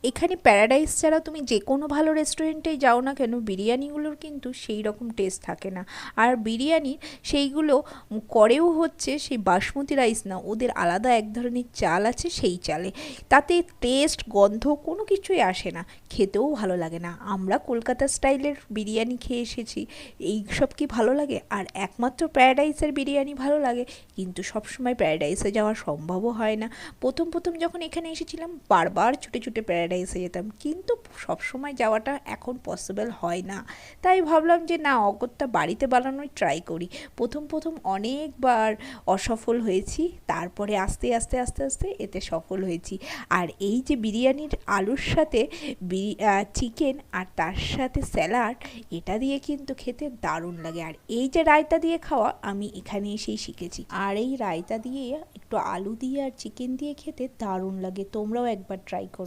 এখানে প্যারাডাইস ছাড়া তুমি যে কোনো ভালো রেস্টুরেন্টেই যাও না কেন, বিরিয়ানিগুলোর কিন্তু সেই রকম টেস্ট থাকে না। আর বিরিয়ানি সেইগুলো করেও হচ্ছে সেই বাসমতি রাইস না, ওদের আলাদা এক ধরনের চাল আছে, সেই চালে। তাতে টেস্ট গন্ধ কোনো কিছুই আসে না, খেতেও ভালো লাগে না। আমরা কলকাতা স্টাইলের বিরিয়ানি খেয়ে এসেছি, এই সব কি ভালো লাগে? আর একমাত্র প্যারাডাইসের বিরিয়ানি ভালো লাগে, কিন্তু সবসময় প্যারাডাইসে যাওয়া সম্ভবও হয় না। প্রথম প্রথম যখন এখানে এসেছিলাম বারবার ছুটে ছুটে প্যারাডাইসে যেতাম, কিন্তু সবসময় যাওয়াটা এখন পসিবল হয় না। তাই ভাবলাম যে না, অগত্যা বাড়িতে বানানোই ট্রাই করি। প্রথম প্রথম অনেকবার অসফল হয়েছি, তারপরে আস্তে আস্তে আস্তে আস্তে এতে সফল হয়েছি। আর এই যে বিরিয়ানির আলুর সাথে চিকেন আর তার সাথে স্যালাড, এটা দিয়ে কিন্তু খেতে দারুণ লাগে। আর এই যে রায়তা দিয়ে খাওয়া, আমি এখানে এসেই শিখেছি। আর এই রায়তা দিয়ে একটু আলু দিয়ে আর চিকেন দিয়ে খেতে দারুণ লাগে, তোমরাও একবার ট্রাই করো।